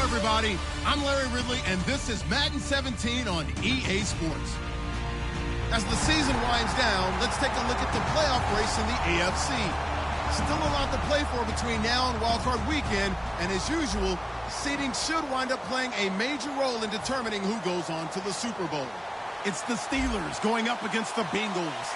Everybody, I'm Larry Ridley, and this is Madden 17 on EA Sports. As the season winds down, let's take a look at the playoff race in the AFC. Still a lot to play for between now and wildcard weekend, and as usual, seeding should wind up playing a major role in determining who goes on to the Super Bowl. It's the Steelers going up against the Bengals.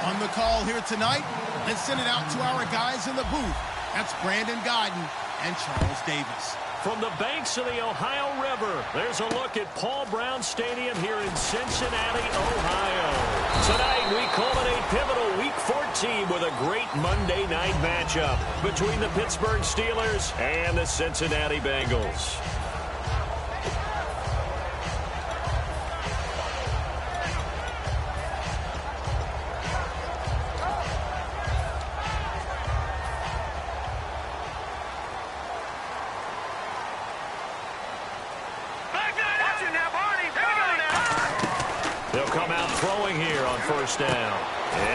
On the call here tonight, let's send it out to our guys in the booth. That's Brandon Godden and Charles Davis. From the banks of the Ohio River, there's a look at Paul Brown Stadium here in Cincinnati, Ohio. Tonight, we culminate pivotal Week 14 with a great Monday night matchup between the Pittsburgh Steelers and the Cincinnati Bengals. First down.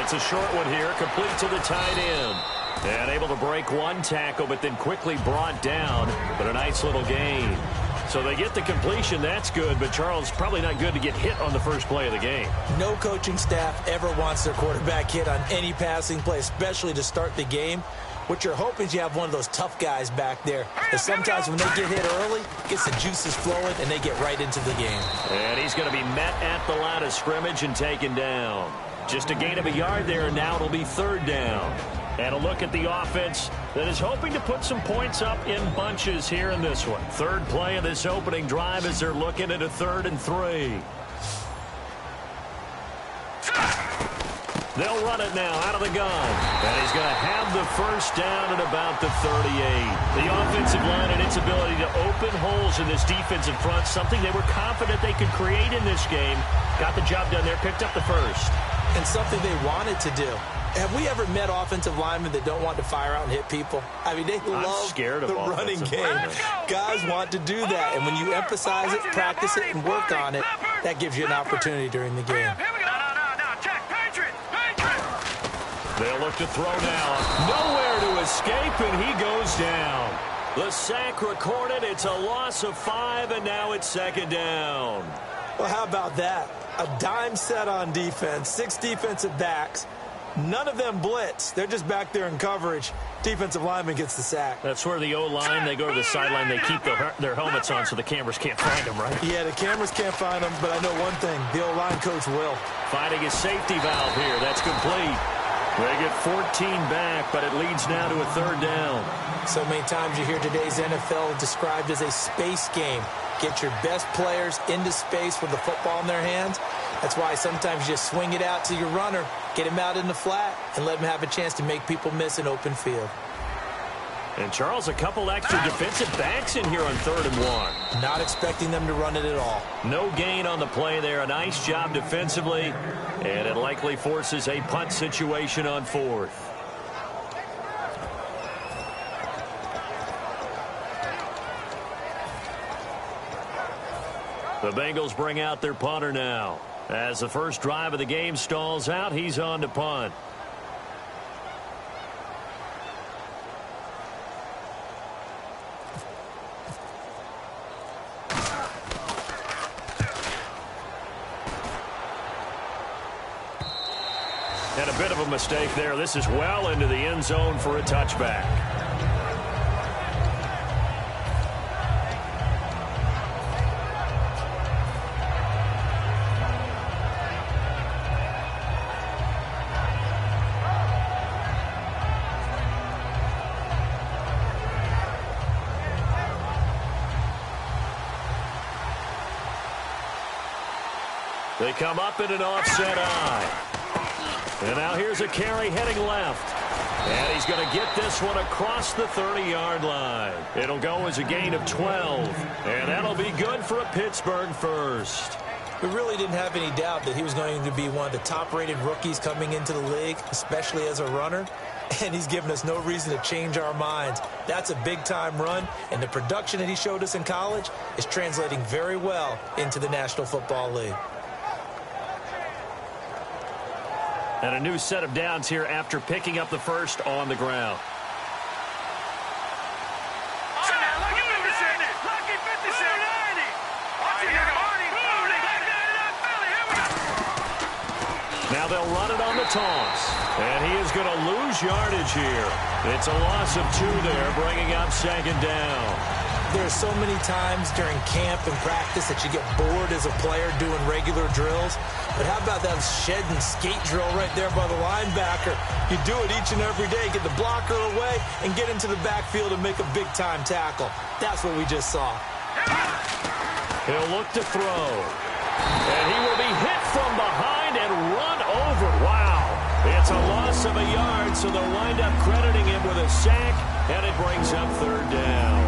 It's a short one here, complete to the tight end. And able to break one tackle, but then quickly brought down. But a nice little gain. So they get the completion, that's good. But Charles, probably not good to get hit on the first play of the game. No coaching staff ever wants their quarterback hit on any passing play, especially to start the game. What you're hoping is you have one of those tough guys back there. Because sometimes when they get hit early, it gets the juices flowing, and they get right into the game. And he's going to be met at the line of scrimmage and taken down. Just a gain of a yard there, and now it'll be third down. And a look at the offense that is hoping to put some points up in bunches here in this one. Third play of this opening drive as they're looking at a 3rd and 3. They'll run it now out of the gun. And he's going to have the first down at about the 38. The offensive line and its ability to open holes in this defensive front, something they were confident they could create in this game. Got the job done there, picked up the first. And something they wanted to do. Have we ever met offensive linemen that don't want to fire out and hit people? I mean, they love the running game. Guys want to do that. And when you emphasize it, practice it, and work on it, that gives you an opportunity during the game. They'll look to throw now. Nowhere to escape, and he goes down. The sack recorded. It's a loss of 5, and now it's second down. Well, how about that? A dime set on defense, 6 defensive backs. None of them blitz. They're just back there in coverage. Defensive lineman gets the sack. That's where the O-line, they go to the sideline, they keep their helmets on so the cameras can't find them, right? Yeah, the cameras can't find them, but I know one thing. The O-line coach will. Finding his safety valve here. That's complete. They get 14 back, but it leads now to a third down. So many times you hear today's NFL described as a space game. Get your best players into space with the football in their hands. That's why sometimes you just swing it out to your runner, get him out in the flat, and let him have a chance to make people miss an open field. And, Charles, a couple extra defensive backs in here on 3rd and 1. Not expecting them to run it at all. No gain on the play there. A nice job defensively, and it likely forces a punt situation on 4th. The Bengals bring out their punter now. As the first drive of the game stalls out, he's on to punt. And a bit of a mistake there. This is well into the end zone for a touchback. They come up in an offset eye. And now here's a carry heading left. And he's going to get this one across the 30-yard line. It'll go as a gain of 12. And that'll be good for a Pittsburgh first. We really didn't have any doubt that he was going to be one of the top-rated rookies coming into the league, especially as a runner. And he's given us no reason to change our minds. That's a big-time run, and the production that he showed us in college is translating very well into the National Football League. And a new set of downs here after picking up the first on the ground. Now they'll run it on the toss. And he is going to lose yardage here. It's a loss of 2 there, bringing up second down. There's so many times during camp and practice that you get bored as a player doing regular drills. But how about that shed and skate drill right there by the linebacker? You do it each and every day, get the blocker away, and get into the backfield and make a big-time tackle. That's what we just saw. He'll look to throw. And he will be hit from behind and run over. Wow. It's a loss of a yard, so they'll wind up crediting him with a sack, and it brings up third down.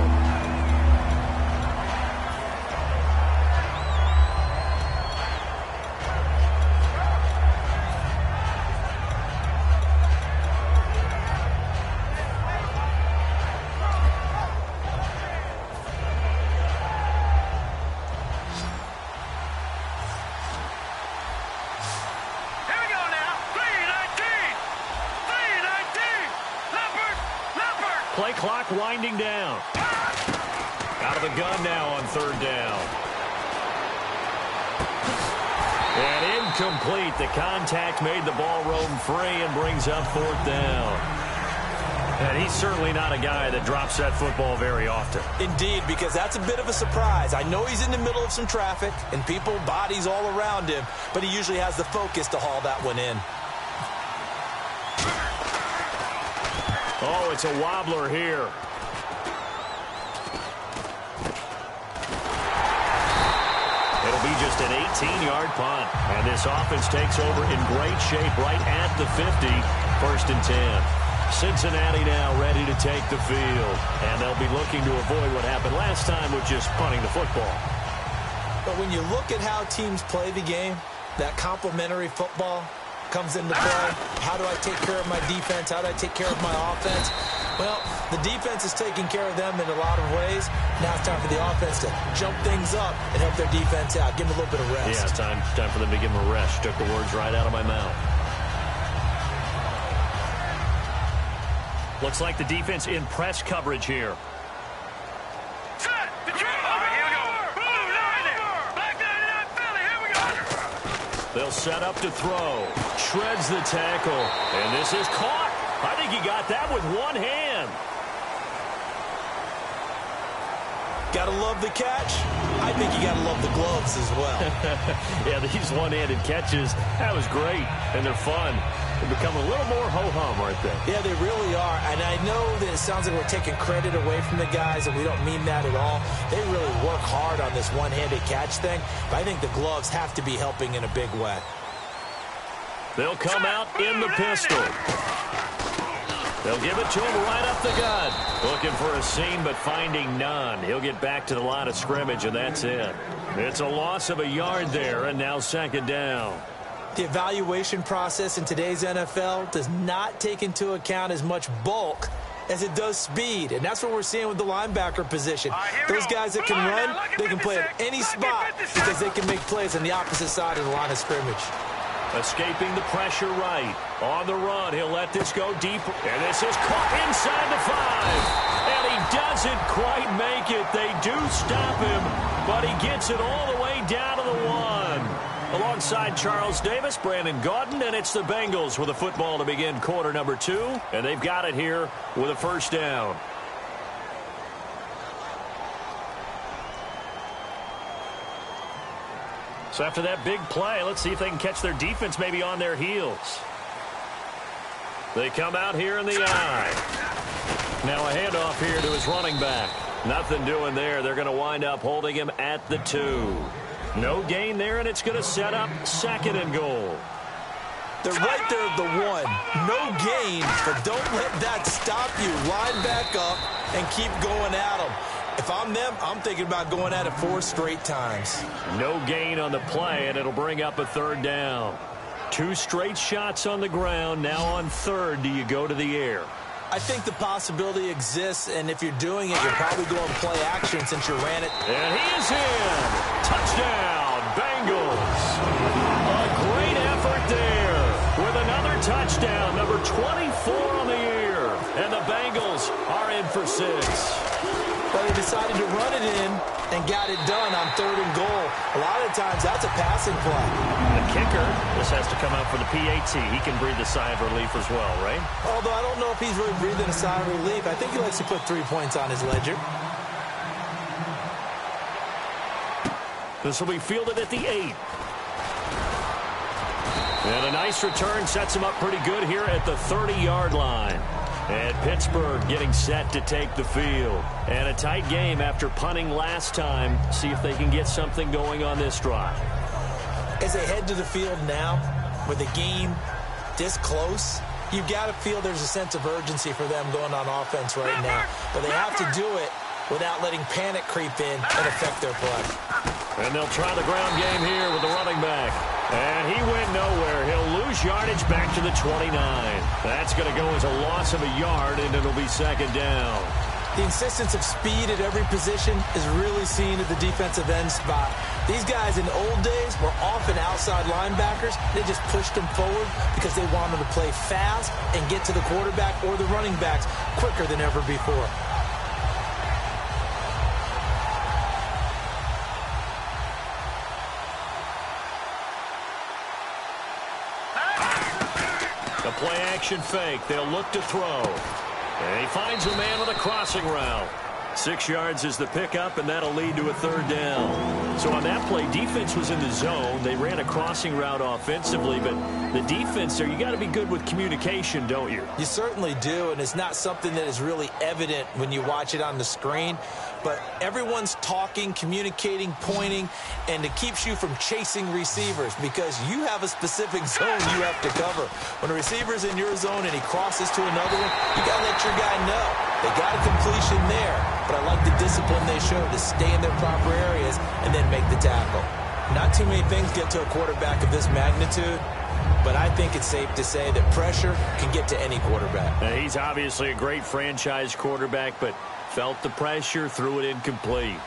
Play clock winding down. Out of the gun now on third down. And incomplete. The contact made the ball roam free and brings up fourth down. And he's certainly not a guy that drops that football very often. Indeed, because that's a bit of a surprise. I know he's in the middle of some traffic and people, bodies all around him, but he usually has the focus to haul that one in. Oh, it's a wobbler here. It'll be just an 18-yard punt. And this offense takes over in great shape right at the 50. First and 10. Cincinnati now ready to take the field. And they'll be looking to avoid what happened last time with just punting the football. But when you look at how teams play the game, that complementary football comes into play. How do I take care of my defense? How do I take care of my offense? Well, the defense is taking care of them in a lot of ways. Now it's time for the offense to jump things up and help their defense out. Give them a little bit of rest. Yeah, it's time for them to give them a rest. Took the words right out of my mouth. Looks like the defense in press coverage here. They'll set up to throw. Shreds the tackle. And this is caught. I think he got that with one hand. Gotta love the catch. I think you gotta love the gloves as well. Yeah, these one-handed catches, that was great. And they're fun. They become a little more ho-hum right there. Yeah, they really are. And I know that it sounds like we're taking credit away from the guys, and we don't mean that at all. They really work hard on this one-handed catch thing, but I think the gloves have to be helping in a big way. They'll come out in the pistol. They'll give it to him right up the gut. Looking for a seam, but finding none. He'll get back to the line of scrimmage, and that's it. It's a loss of a yard there, and now second down. The evaluation process in today's NFL does not take into account as much bulk as it does speed, and that's what we're seeing with the linebacker position. Those guys that can run, they can play at any spot because they can make plays on the opposite side of the line of scrimmage. Escaping the pressure right. On the run, he'll let this go deep. And this is caught inside the 5. And he doesn't quite make it. They do stop him, but he gets it all the way down to the 1. Alongside Charles Davis, Brandon Gaudin, and it's the Bengals with a football to begin quarter number 2. And they've got it here with a first down. So after that big play, let's see if they can catch their defense maybe on their heels. They come out here in the eye. Now a handoff here to his running back. Nothing doing there. They're going to wind up holding him at the 2. No gain there, and it's going to set up second and goal. They're right there at the 1. No gain, but don't let that stop you. Line back up and keep going at them. If I'm them, I'm thinking about going at it 4 straight times. No gain on the play, and it'll bring up a 3rd down. 2 straight shots on the ground. Now on 3rd, do you go to the air? I think the possibility exists, and if you're doing it, you're probably going to play action since you ran it. And he is in. Touchdown, Bengals. A great effort there with another touchdown, number 24 on the year. And the Bengals are in for 6. But they decided to run it in and got it done on 3rd and goal. A lot of times, that's a passing play. The kicker, this has to come out for the PAT. He can breathe a sigh of relief as well, right? Although I don't know if he's really breathing a sigh of relief. I think he likes to put 3 points on his ledger. This will be fielded at the 8. And a nice return sets him up pretty good here at the 30-yard line. And Pittsburgh getting set to take the field. And a tight game after punting last time. See if they can get something going on this drive. As they head to the field now, with the game this close, you've got to feel there's a sense of urgency for them going on offense right now. But they have to do it without letting panic creep in and affect their play. And they'll try the ground game here with the running back. And he went nowhere. He'll lose yardage back to the 29. That's going to go as a loss of a yard, and it'll be 2nd down. The insistence of speed at every position is really seen at the defensive end spot. These guys in the old days were often outside linebackers. They just pushed them forward because they wanted to play fast and get to the quarterback or the running backs quicker than ever before. The play-action fake. They'll look to throw. And he finds a man with a crossing route. 6 yards is the pickup, and that'll lead to a 3rd down. So on that play, defense was in the zone. They ran a crossing route offensively, but the defense there, you got to be good with communication, don't you? You certainly do, and it's not something that is really evident when you watch it on the screen. But everyone's talking, communicating, pointing, and it keeps you from chasing receivers because you have a specific zone you have to cover. When a receiver's in your zone and he crosses to another one, you got to let your guy know. They got a completion there, but I like the discipline they show to stay in their proper areas and then make the tackle. Not too many things get to a quarterback of this magnitude, but I think it's safe to say that pressure can get to any quarterback. Now, he's obviously a great franchise quarterback, but felt the pressure, threw it incomplete.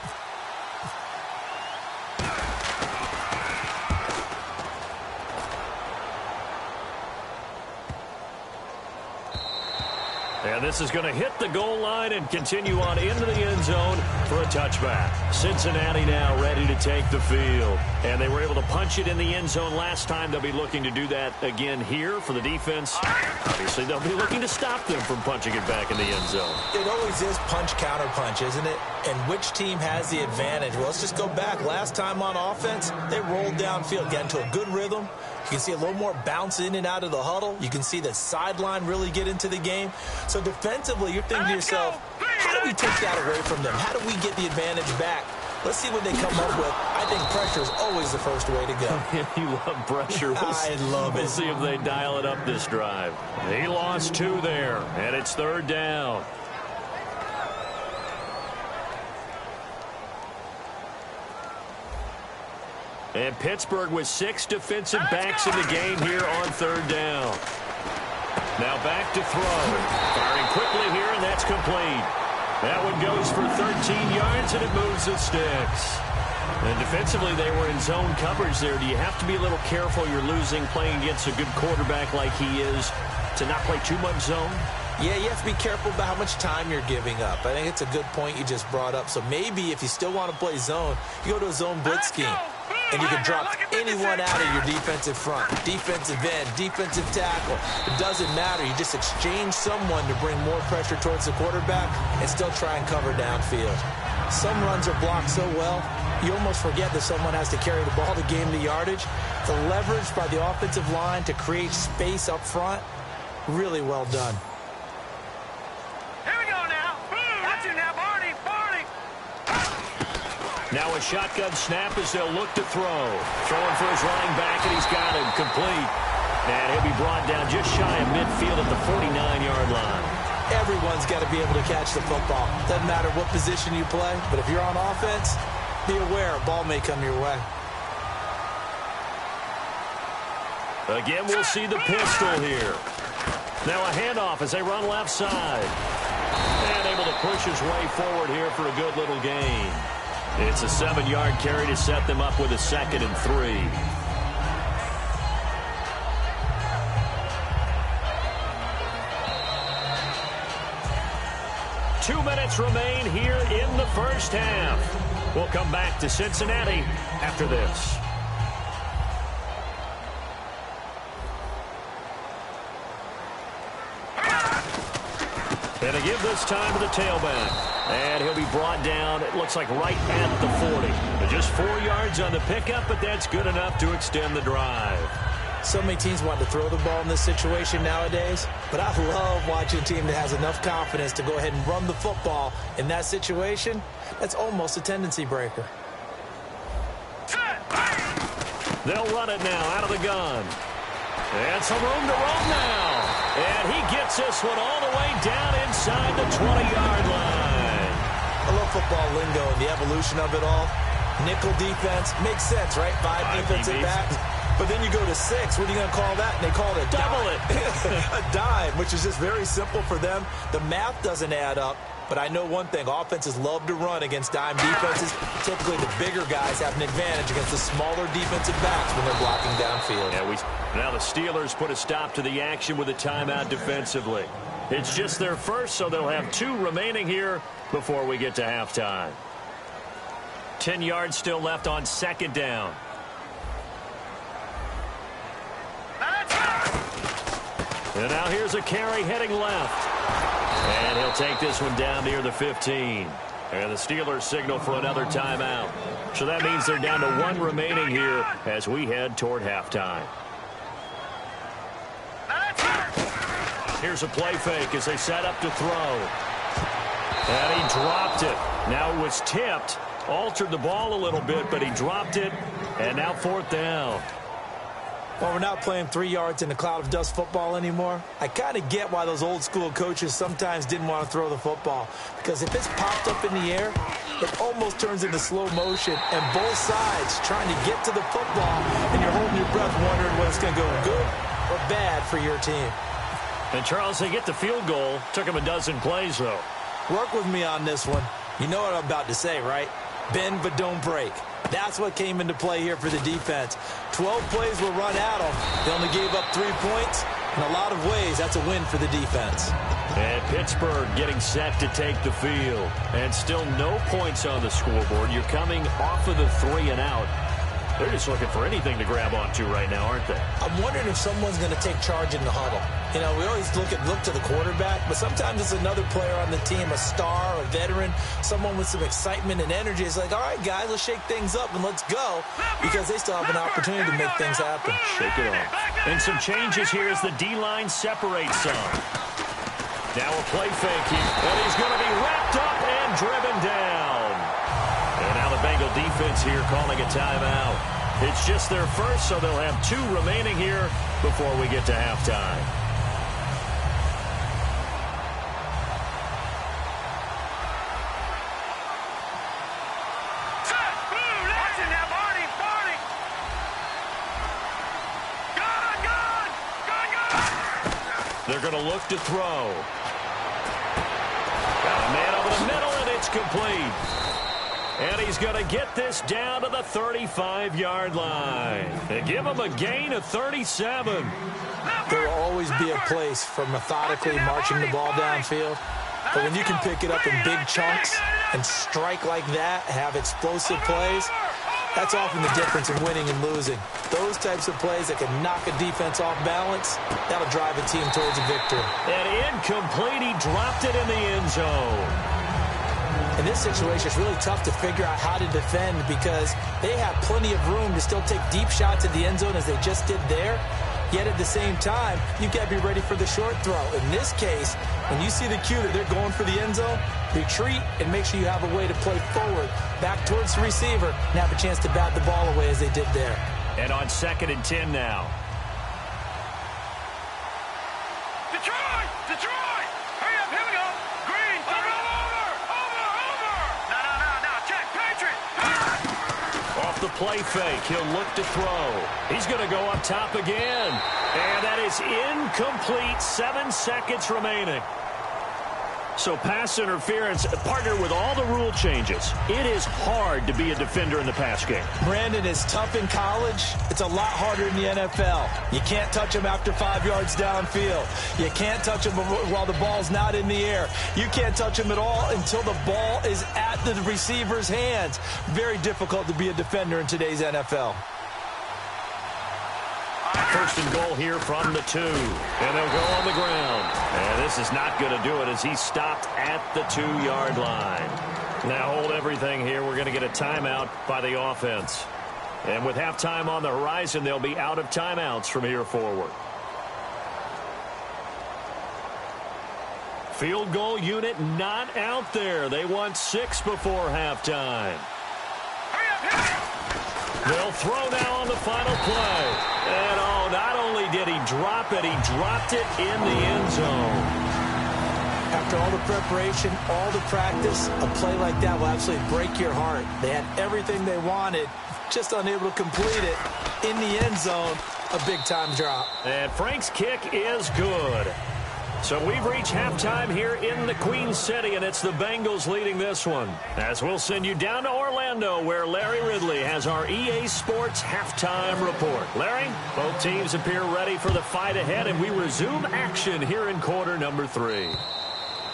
And this is going to hit the goal line and continue on into the end zone for a touchback. Cincinnati now ready to take the field. And they were able to punch it in the end zone last time. They'll be looking to do that again here for the defense. Obviously, they'll be looking to stop them from punching it back in the end zone. It always is punch-counter-punch, isn't it? And which team has the advantage? Well, let's just go back. Last time on offense, they rolled downfield, got into a good rhythm. You can see a little more bounce in and out of the huddle. You can see the sideline really get into the game. So defensively, you're thinking to yourself, how do we take that away from them? How do we get the advantage back? Let's see what they come up with. I think pressure is always the first way to go. You love pressure. I love it. We'll see if they dial it up this drive. He lost 2 there, and it's 3rd down. And Pittsburgh with 6 defensive backs in the game here on 3rd down. Now back to throw. Firing quickly here, and that's complete. That one goes for 13 yards, and it moves the sticks. And defensively, they were in zone coverage there. Do you have to be a little careful? You're losing, playing against a good quarterback like he is, to not play too much zone? Yeah, you have to be careful about how much time you're giving up. I think it's a good point you just brought up. So maybe if you still want to play zone, you go to a zone blitz scheme. And you can drop anyone out of your defensive front, defensive end, defensive tackle. It doesn't matter. You just exchange someone to bring more pressure towards the quarterback and still try and cover downfield. Some runs are blocked so well, you almost forget that someone has to carry the ball to gain the yardage. The leverage by the offensive line to create space up front, really well done. Now a shotgun snap as they'll look to throw. Throwing for his running back, and he's got him complete. And he'll be brought down just shy of midfield at the 49-yard line. Everyone's got to be able to catch the football. Doesn't matter what position you play, but if you're on offense, be aware a ball may come your way. Again, we'll see the pistol here. Now a handoff as they run left side. And able to push his way forward here for a good little gain. It's a 7-yard carry to set them up with a 2nd and 3. Two minutes remain here in the first half. We'll come back to Cincinnati after this. And a give this time to the tailback. And he'll be brought down, it looks like right at the 40. Just 4 yards on the pickup, but that's good enough to extend the drive. So many teams want to throw the ball in this situation nowadays, but I love watching a team that has enough confidence to go ahead and run the football in that situation. That's almost a tendency breaker. They'll run it now out of the gun. And some room to run now. And he gets this one all the way down inside the 20-yard line. I love football lingo and the evolution of it all. Nickel defense makes sense, right? 5 defensive backs. But then you go to 6. What are you going to call that? And they call it a double dime. A dime, which is just very simple for them. The math doesn't add up. But I know one thing. Offenses love to run against dime defenses. Typically, the bigger guys have an advantage against the smaller defensive backs when they're blocking downfield. Yeah, now the Steelers put a stop to the action with a timeout defensively. It's just their first, so they'll have 2 remaining here before we get to halftime. 10 yards still left on 2nd down. And now here's a carry heading left. And he'll take this one down near the 15. And the Steelers signal for another timeout. So that means they're down to 1 remaining here as we head toward halftime. Here's a play fake as they set up to throw. And he dropped it. Now it was tipped. Altered the ball a little bit, but he dropped it. And now 4th down. Well, we're not playing 3 yards in a cloud of dust football anymore. I kind of get why those old school coaches sometimes didn't want to throw the football. Because if it's popped up in the air, it almost turns into slow motion. And both sides trying to get to the football, and you're holding your breath wondering whether it's going to go good or bad for your team. And, Charles, they get the field goal. Took him a dozen plays, though. Work with me on this one. You know what I'm about to say, right? Bend but don't break. That's what came into play here for the defense. 12 plays were run at them. They only gave up 3 points. In a lot of ways, that's a win for the defense. And Pittsburgh getting set to take the field. And still no points on the scoreboard. You're coming off of the 3 and out. They're just looking for anything to grab onto right now, aren't they? I'm wondering if someone's going to take charge in the huddle. You know, we always look to the quarterback, but sometimes it's another player on the team, a star, a veteran, someone with some excitement and energy. It's like, all right, guys, let's shake things up and let's go, because they still have an opportunity to make things happen. Shake it off. And some changes here as the D-line separates some. Now a play fake here, and he's going to be wrapped up and driven down. And now the Bengal defense here calling a timeout. It's just their first, so they'll have 2 remaining here before we get to halftime. They're going to look to throw. Got a man over the middle, and it's complete. And he's going to get this down to the 35-yard line. They give him a gain of 37. There will always be a place for methodically marching the ball downfield. But when you can pick it up in big chunks and strike like that, have explosive plays, that's often the difference in winning and losing. Those types of plays that can knock a defense off balance, that'll drive a team towards a victory. And incomplete, he dropped it in the end zone. In this situation, it's really tough to figure out how to defend because they have plenty of room to still take deep shots at the end zone as they just did there. Yet at the same time, you've got to be ready for the short throw. In this case, when you see the cue that they're going for the end zone, retreat and make sure you have a way to play forward, back towards the receiver, and have a chance to bat the ball away as they did there. And on 2nd and 10 now. play fake. He'll look to throw. He's going to go up top again. And that is incomplete. 7 seconds remaining. So pass interference, partnered with all the rule changes. It is hard to be a defender in the pass game. Brandon, is tough in college. It's a lot harder in the NFL. You can't touch him after 5 yards downfield. You can't touch him while the ball's not in the air. You can't touch him at all until the ball is at the receiver's hands. Very difficult to be a defender in today's NFL. First and goal here from the 2. And they'll go on the ground. And this is not going to do it as he's stopped at the 2-yard line. Now hold everything here. We're going to get a timeout by the offense. And with halftime on the horizon, they'll be out of timeouts from here forward. Field goal unit not out there. They want 6 before halftime. They'll throw now on the final play. And, oh, not only did he drop it, he dropped it in the end zone. After all the preparation, all the practice, a play like that will absolutely break your heart. They had everything they wanted, just unable to complete it. In the end zone, a big-time drop. And Frank's kick is good. So we've reached halftime here in the Queen City, and it's the Bengals leading this one. As we'll send you down to Orlando, where Larry Ridley has our EA Sports halftime report. Larry, both teams appear ready for the fight ahead, and we resume action here in quarter number 3.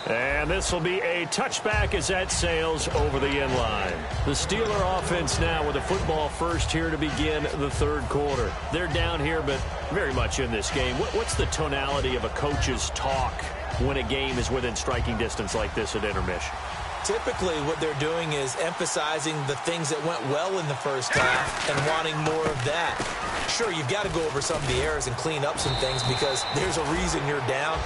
And this will be a touchback as that sails over the end line. The Steeler offense now with a football first here to begin the third quarter. They're down here, but very much in this game. What's the tonality of a coach's talk when a game is within striking distance like this at intermission? Typically, what they're doing is emphasizing the things that went well in the first half and wanting more of that. Sure, you've got to go over some of the errors and clean up some things because there's a reason you're down.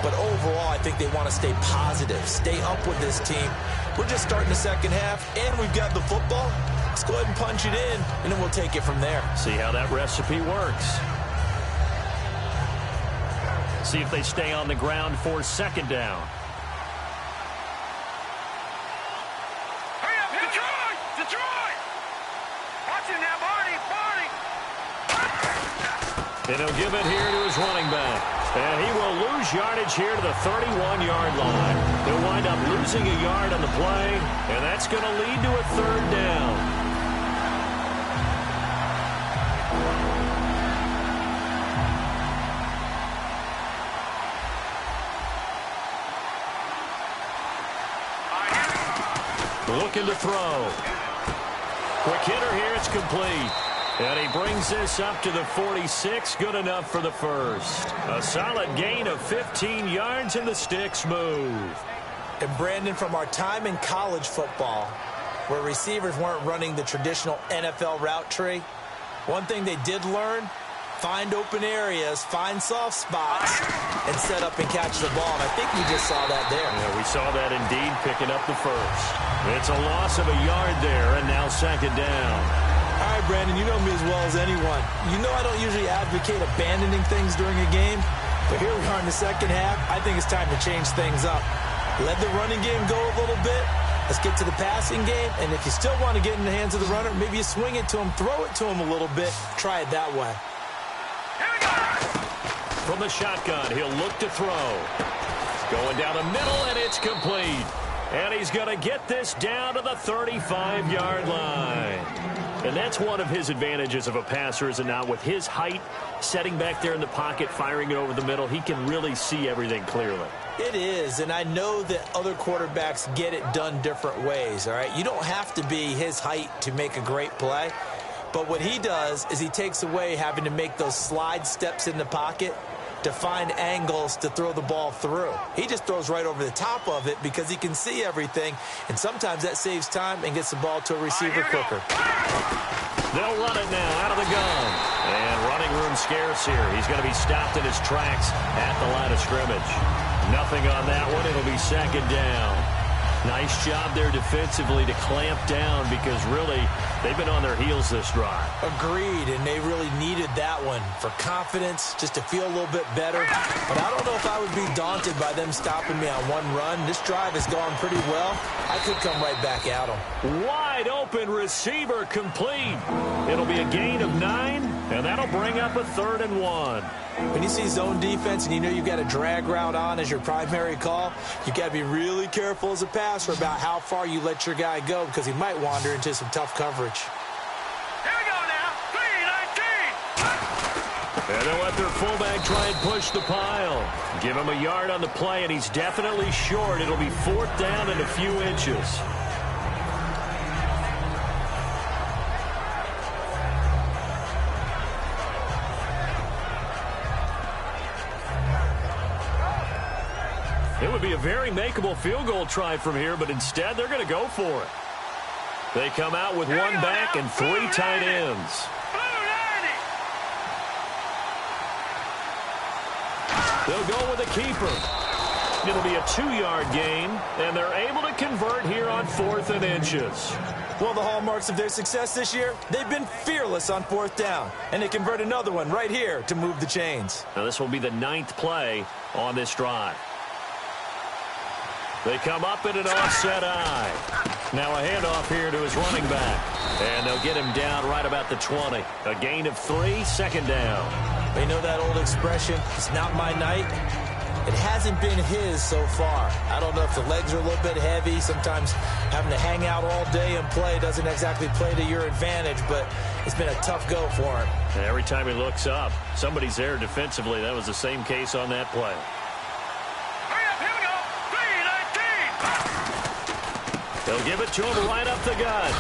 But overall, I think they want to stay positive, stay up with this team. We're just starting the second half, and we've got the football. Let's go ahead and punch it in, and then we'll take it from there. See how that recipe works. See if they stay on the ground for second down. Hurry up, Detroit! Detroit! Watch it now, Barney! And he'll give it here to his running back. And he will lose yardage here to the 31-yard line. They'll wind up losing a yard on the play, and that's going to lead to a third down. Looking to throw. Quick hitter here, it's complete. And he brings this up to the 46, good enough for the first. A solid gain of 15 yards, and the sticks move. And Brandon, from our time in college football, where receivers weren't running the traditional NFL route tree, one thing they did learn, find open areas, find soft spots, and set up and catch the ball. And I think we just saw that there. Yeah, we saw that indeed, picking up the first. It's a loss of a yard there, and now second down. All right, Brandon, you know me as well as anyone. You know I don't usually advocate abandoning things during a game, but here we are in the second half. I think it's time to change things up. Let the running game go a little bit. Let's get to the passing game, and if you still want to get in the hands of the runner, maybe you swing it to him, throw it to him a little bit. Try it that way. Here we go! From the shotgun, he'll look to throw. Going down the middle, and it's complete. And he's going to get this down to the 35-yard line. And that's one of his advantages of a passer, is it not? With his height, setting back there in the pocket, firing it over the middle, he can really see everything clearly. It is, and I know that other quarterbacks get it done different ways, all right? You don't have to be his height to make a great play. But what he does is he takes away having to make those slide steps in the pocket to find angles to throw the ball through. He just throws right over the top of it because he can see everything, and sometimes that saves time and gets the ball to a receiver quicker. They'll run it now out of the gun. And running room scarce here. He's going to be stopped in his tracks at the line of scrimmage. Nothing on that one. It'll be second down. Nice job there defensively to clamp down because really they've been on their heels this drive. Agreed, and they really needed that one for confidence, just to feel a little bit better. But I don't know if I would be daunted by them stopping me on one run. This drive has gone pretty well. I could come right back at them. Wide open receiver complete. It'll be a gain of 9, and that'll bring up a 3rd and 1. When you see zone defense and you know you've got a drag route on as your primary call, you've got to be really careful as a passer about how far you let your guy go because he might wander into some tough coverage. Here we go now. 3-19. And they'll let their fullback try and push the pile. Give him a yard on the play, and he's definitely short. It'll be 4th down and a few inches. It would be a very makeable field goal try from here, but instead they're going to go for it. They come out with one back and 3 tight ends. They'll go with a keeper. It'll be a 2-yard gain, and they're able to convert here on 4th and inches. Well, the hallmarks of their success this year, they've been fearless on 4th down, and they convert another one right here to move the chains. Now this will be the 9th play on this drive. They come up in an offset eye. Now a handoff here to his running back. And they'll get him down right about the 20. A gain of 3, 2nd down. They know that old expression, it's not my night. It hasn't been his so far. I don't know if the legs are a little bit heavy. Sometimes having to hang out all day and play doesn't exactly play to your advantage, but it's been a tough go for him. And every time he looks up, somebody's there defensively. That was the same case on that play. They'll give it to him right up the gut.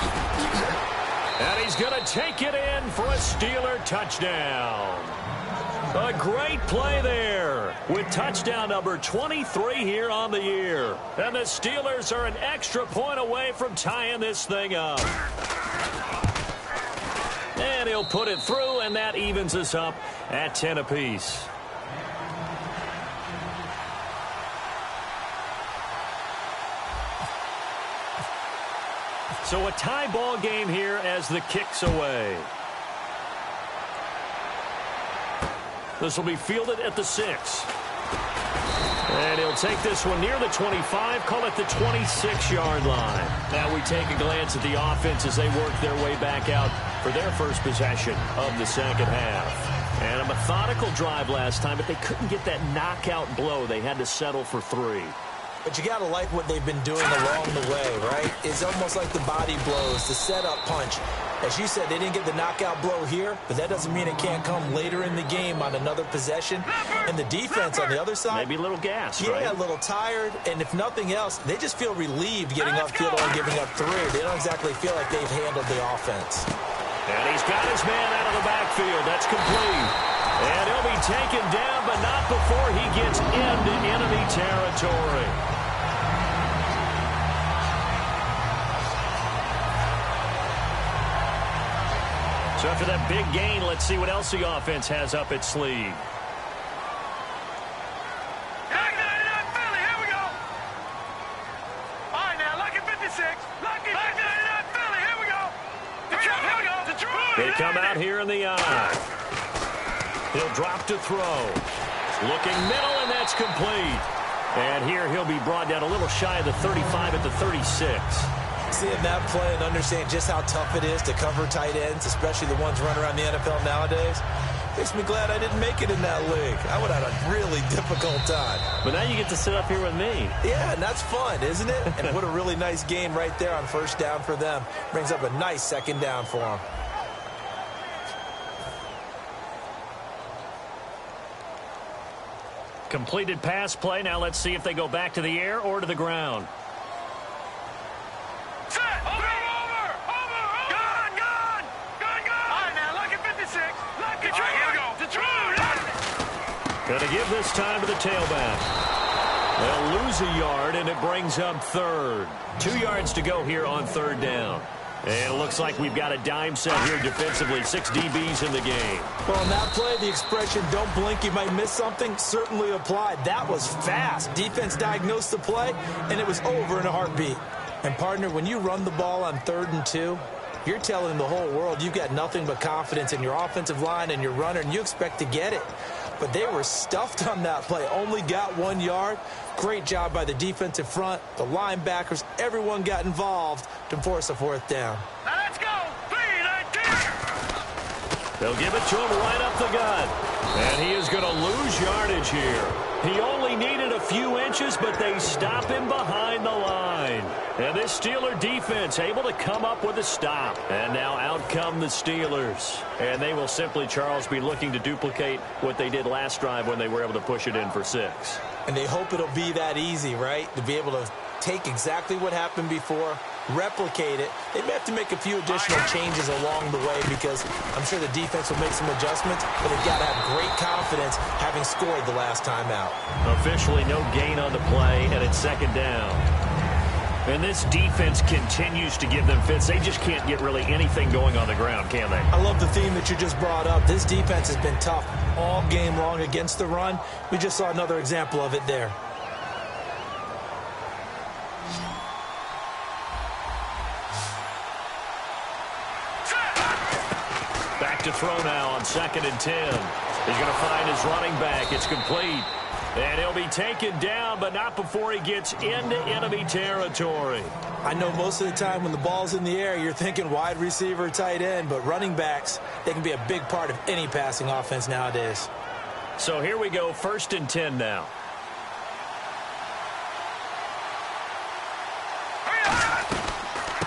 And he's going to take it in for a Steeler touchdown. A great play there with touchdown number 23 here on the year. And the Steelers are an extra point away from tying this thing up. And he'll put it through, and that evens us up at 10 apiece. So a tie ball game here as the kick's away. This will be fielded at the 6. And he'll take this one near the 25, call it the 26-yard line. Now we take a glance at the offense as they work their way back out for their first possession of the second half. And a methodical drive last time, but they couldn't get that knockout blow. They had to settle for 3. But you got to like what they've been doing along the way, right? It's almost like the body blows, the setup punch. As you said, they didn't get the knockout blow here, but that doesn't mean it can't come later in the game on another possession. And the defense on the other side, maybe a little gas, yeah, right? a little tired. And if nothing else, they just feel relieved getting upfield and giving up 3. They don't exactly feel like they've handled the offense. And he's got his man out of the backfield. That's complete. And he'll be taken down, but not before he gets into enemy territory. So after that big gain, let's see what else the offense has up its sleeve. Philly, here we go. All right, now, Lucky 56. Lucky 59 Philly, here we go. Detroit, here we go. Detroit. They come out here in the eye. He'll drop to throw. Looking middle, and that's complete. And here he'll be brought down a little shy of the 35 at the 36. Seeing that play and understand just how tough it is to cover tight ends, especially the ones running around the NFL nowadays, makes me glad I didn't make it in that league. I would have had a really difficult time. But now you get to sit up here with me. Yeah, and that's fun, isn't it? And what a really nice game right there on first down for them. Brings up a nice second down for them. Completed pass play. Now let's see if they go back to the air or to the ground. Going to give this time to the tailback. They'll lose a yard, and it brings up 3rd. 2 yards to go here on 3rd down. And it looks like we've got a dime set here defensively. 6 DBs in the game. Well, on that play, the expression, don't blink, you might miss something, certainly applied. That was fast. Defense diagnosed the play, and it was over in a heartbeat. And, partner, when you run the ball on 3rd and 2, you're telling the whole world you've got nothing but confidence in your offensive line and your runner, and you expect to get it. But they were stuffed on that play, only got 1 yard. Great job by the defensive front, the linebackers, everyone got involved to force a 4th down. Now let's go. 3-19. They'll give it to him right up the gut. And he is going to lose yardage here. He only needed a few inches, but they stop him behind the line. And this Steeler defense able to come up with a stop. And now out come the Steelers. And they will simply, Charles, be looking to duplicate what they did last drive when they were able to push it in for 6. And they hope it'll be that easy, right? To be able to take exactly what happened before, replicate it. They may have to make a few additional changes along the way because I'm sure the defense will make some adjustments, but they've got to have great confidence having scored the last time out. Officially no gain on the play, and it's 2nd down. And this defense continues to give them fits. They just can't get really anything going on the ground, can they? I love the theme that you just brought up. This defense has been tough all game long against the run. We just saw another example of it there. Back to throw now on 2nd and 10. He's going to find his running back. It's complete. And he'll be taken down, but not before he gets into enemy territory. I know most of the time when the ball's in the air, you're thinking wide receiver, tight end, but running backs, they can be a big part of any passing offense nowadays. So here we go, 1st and 10 now.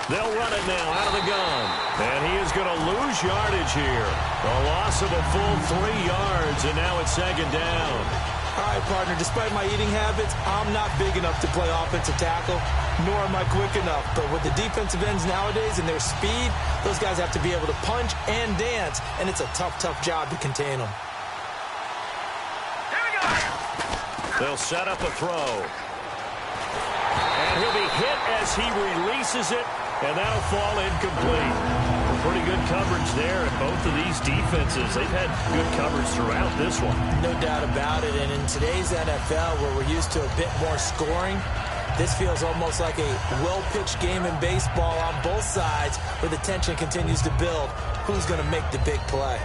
They'll run it now out of the gun. And he is going to lose yardage here. A loss of a full 3 yards, and now it's 2nd down. All right, partner, despite my eating habits, I'm not big enough to play offensive tackle, nor am I quick enough. But with the defensive ends nowadays and their speed, those guys have to be able to punch and dance, and it's a tough, tough job to contain them. Here we go. They'll set up a throw. And he'll be hit as he releases it, and that'll fall incomplete. Pretty good coverage there, and both of these defenses, they've had good coverage throughout this one. No doubt about it, and in today's NFL, where we're used to a bit more scoring, this feels almost like a well-pitched game in baseball on both sides, where the tension continues to build. Who's going to make the big play?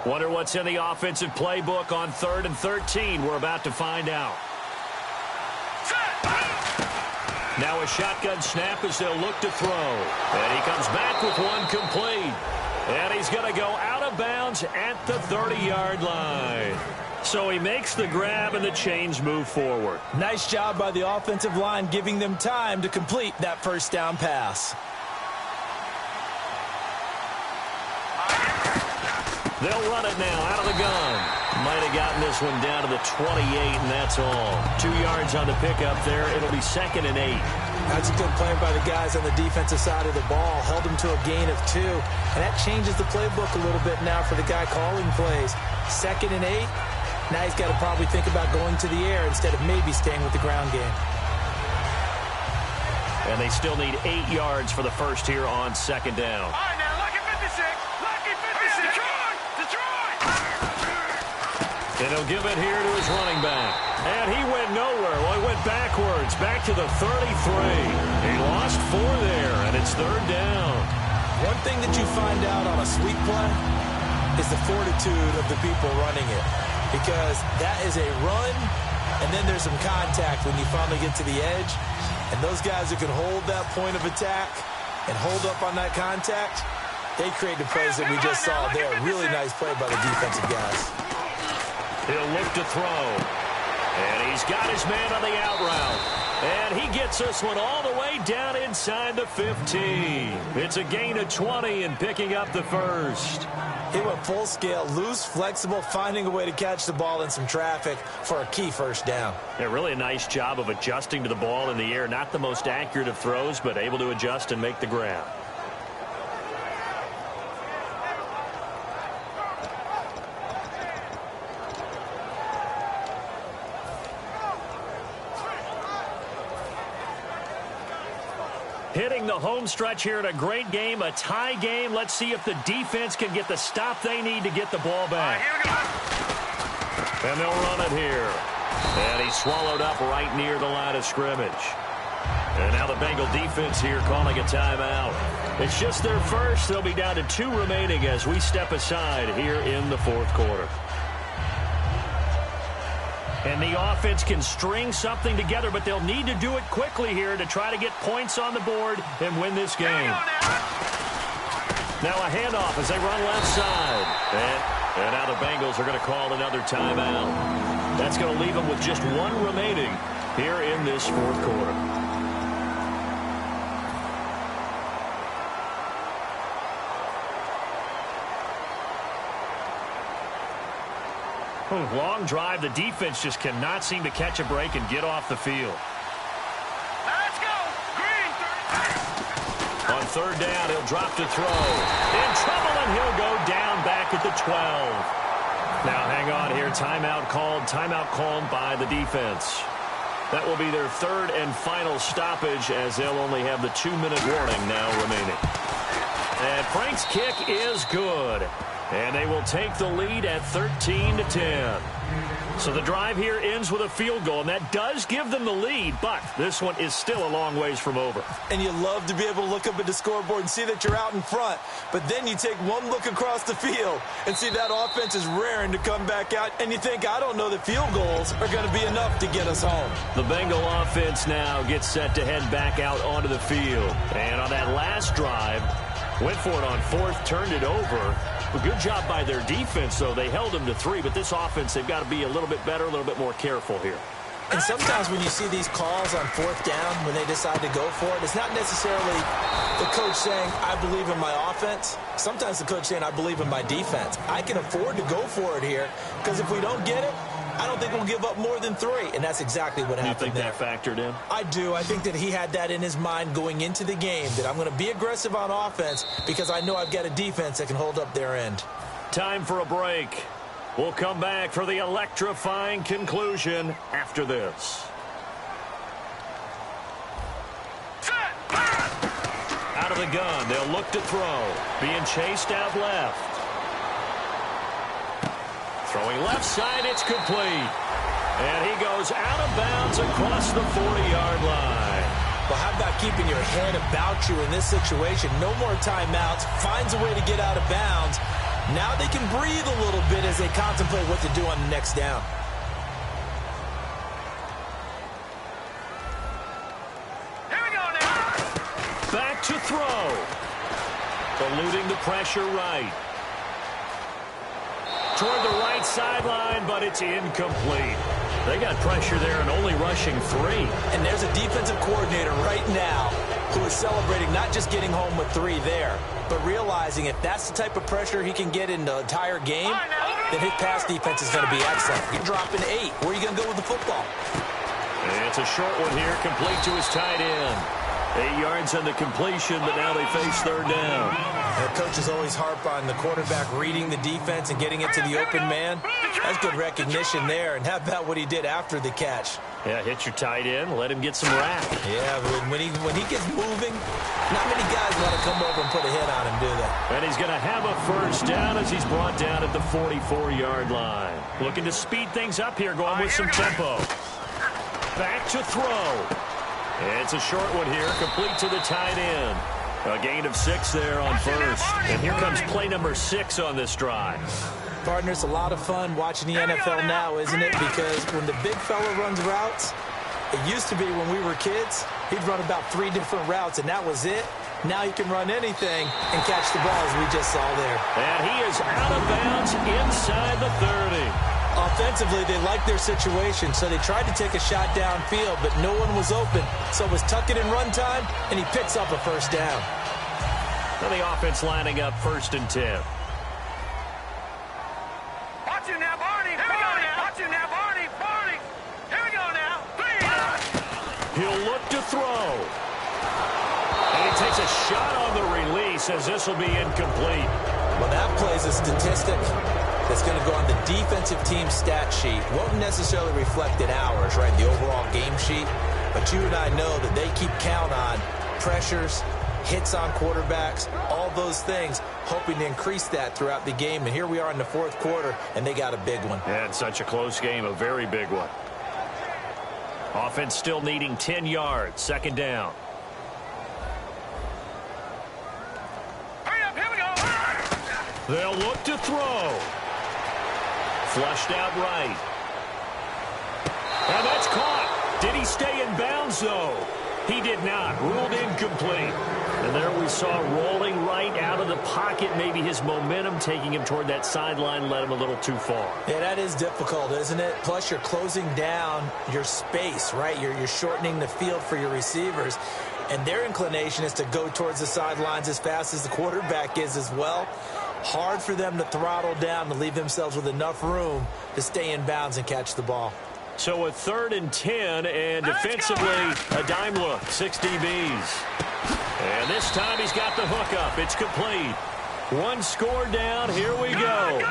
Wonder what's in the offensive playbook on 3rd and 13. We're about to find out. Now a shotgun snap as they'll look to throw. And he comes back with one complete. And he's going to go out of bounds at the 30-yard line. So he makes the grab and the chains move forward. Nice job by the offensive line giving them time to complete that 1st down pass. They'll run it now out of the gun. Might have gotten this one down to the 28, and that's all. 2 yards on the pickup there. It'll be 2nd and 8. That's a good play by the guys on the defensive side of the ball. Held them to a gain of 2. And that changes the playbook a little bit now for the guy calling plays. 2nd and 8. Now he's got to probably think about going to the air instead of maybe staying with the ground game. And they still need 8 yards for the first here on 2nd down. All right, now, lucky 56. Lucky 56. Detroit! And he'll give it here to his running back. And he went nowhere. Well, he went backwards, back to the 33. He lost 4 there, and it's 3rd down. One thing that you find out on a sweep play is the fortitude of the people running it. Because that is a run, and then there's some contact when you finally get to the edge. And those guys who can hold that point of attack and hold up on that contact, they create the plays that we just saw there. Really nice play by the defensive guys. He'll look to throw. And he's got his man on the out route. And he gets this one all the way down inside the 15. It's a gain of 20 and picking up the first. He went full scale, loose, flexible, finding a way to catch the ball in some traffic for a key first down. Yeah, really a nice job of adjusting to the ball in the air. Not the most accurate of throws, but able to adjust and make the grab. Hitting the home stretch here in a great game, a tie game. Let's see if the defense can get the stop they need to get the ball back. Here we go. And they'll run it here. And he's swallowed up right near the line of scrimmage. And now the Bengal defense here calling a timeout. It's just their first. They'll be down to 2 remaining as we step aside here in the fourth quarter. And the offense can string something together, but they'll need to do it quickly here to try to get points on the board and win this game. Now a handoff as they run left side. And now the Bengals are going to call another timeout. That's going to leave them with just 1 remaining here in this fourth quarter. Long drive. The defense just cannot seem to catch a break and get off the field. Let's go. Green. On third down, he'll drop to throw. In trouble, and he'll go down back at the 12. Now, hang on here. Timeout called by the defense. That will be their 3rd and final stoppage as they'll only have the 2-minute warning now remaining. And Frank's kick is good. And they will take the lead at 13-10. So the drive here ends with a field goal, and that does give them the lead, but this one is still a long ways from over. And you love to be able to look up at the scoreboard and see that you're out in front, but then you take one look across the field and see that offense is raring to come back out, and you think, I don't know that field goals are going to be enough to get us home. The Bengal offense now gets set to head back out onto the field. And on that last drive, went for it on 4th, turned it over. A good job by their defense, though. They held them to 3, but this offense, they've got to be a little bit better, a little bit more careful here. And sometimes when you see these calls on 4th down, when they decide to go for it, it's not necessarily the coach saying, I believe in my offense. Sometimes the coach saying, I believe in my defense. I can afford to go for it here, because if we don't get it, I don't think we'll give up more than 3, and that's exactly what happened there. You think that factored in? I do. I think that he had that in his mind going into the game, that I'm going to be aggressive on offense because I know I've got a defense that can hold up their end. Time for a break. We'll come back for the electrifying conclusion after this. Out of the gun, they'll look to throw. Being chased out left. Throwing left side, it's complete. And he goes out of bounds across the 40-yard line. Well, how about keeping your head about you in this situation? No more timeouts. Finds a way to get out of bounds. Now they can breathe a little bit as they contemplate what to do on the next down. Here we go now. Back to throw. Eluding the pressure right. Toward the right sideline, but it's incomplete. They got pressure there and only rushing 3. And there's a defensive coordinator right now who is celebrating not just getting home with 3 there, but realizing if that's the type of pressure he can get in the entire game, then his pass defense is going to be excellent. You're dropping 8. Where are you going to go with the football? And it's a short one here, complete to his tight end. 8 yards on the completion, but now they face 3rd down. The coaches always harp on the quarterback reading the defense and getting it to the open man. That's good recognition there. And how about what he did after the catch? Yeah, hit your tight end, let him get some rack. Yeah, when he gets moving, not many guys want to come over and put a hit on him, do they? And he's going to have a first down as he's brought down at the 44-yard line. Looking to speed things up here, going with some tempo. Back to throw. It's a short one here, complete to the tight end. A gain of 6 there on first. And here comes play number 6 on this drive. Partner, it's a lot of fun watching the NFL now, isn't it? Because when the big fella runs routes, it used to be when we were kids, he'd run about 3 different routes, and that was it. Now he can run anything and catch the ball, as we just saw there. And he is out of bounds inside the 30. Offensively, they liked their situation, so they tried to take a shot downfield, but no one was open. So it was tuck it in run time, and he picks up a first down. Now the offense lining up 1st and 10. Watch you now, Barney. Here we go now. Watch you now, Barney. Barney. Here we go now. 3. He'll look to throw. And he takes a shot on the release as this will be incomplete. Well, that plays a statistic that's going to go on the defensive team stat sheet. Won't necessarily reflect in ours, right, the overall game sheet. But you and I know that they keep count on pressures, hits on quarterbacks, all those things, hoping to increase that throughout the game. And here we are in the fourth quarter, and they got a big one. Yeah, it's such a close game, a very big one. Offense still needing 10 yards, second down. Hurry up, here we go. They'll look to throw. Flushed out right. And that's caught. Did he stay in bounds, though? He did not. Ruled incomplete. And there we saw rolling right out of the pocket. Maybe his momentum taking him toward that sideline led him a little too far. Yeah, that is difficult, isn't it? Plus, you're closing down your space, right? You're shortening the field for your receivers. And their inclination is to go towards the sidelines as fast as the quarterback is as well. Hard for them to throttle down to leave themselves with enough room to stay in bounds and catch the ball. So a 3rd and 10, and defensively, a dime look, 6 DBs. And this time he's got the hook up. It's complete. One score down. Here we go.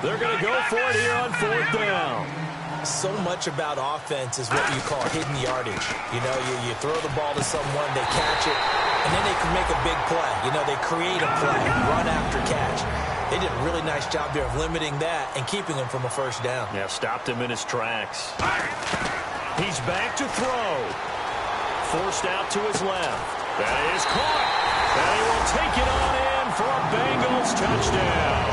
They're going to go for it here on 4th down. So much about offense is what you call hidden yardage. You know, you throw the ball to someone, they catch it, and then they can make a big play. You know, they create a play, run after catch. They did a really nice job there of limiting that and keeping him from a first down. Yeah, stopped him in his tracks. He's back to throw. Forced out to his left. That is caught. And he will take it on in for a Bengals touchdown.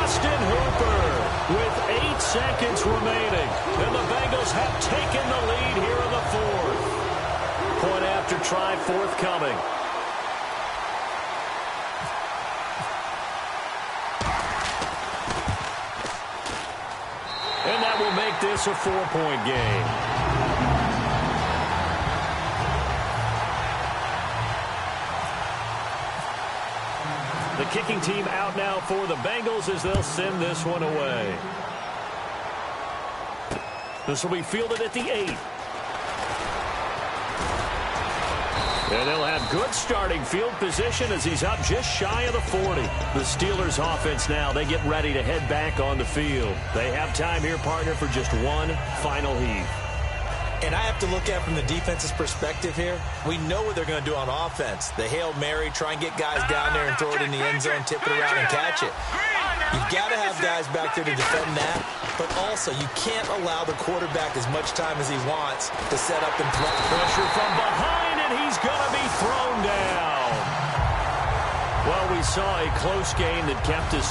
Austin Hooper with 8 seconds remaining. And the Bengals have taken the lead here in the 4th. Point after try forthcoming. And that will make this a 4-point game. The kicking team out now for the Bengals as they'll send this one away. This will be fielded at the 8. And they'll have good starting field position as he's up just shy of the 40. The Steelers offense now, they get ready to head back on the field. They have time here, partner, for just one final heave. And I have to look at it from the defense's perspective here. We know what they're going to do on offense. The Hail Mary, try and get guys down there and throw it in the end zone, tip it around and catch it. You've got to have guys back there to defend that, but also you can't allow the quarterback as much time as he wants to set up and throw. Pressure from behind, and he's going to be thrown down. Well, we saw a close game that kept us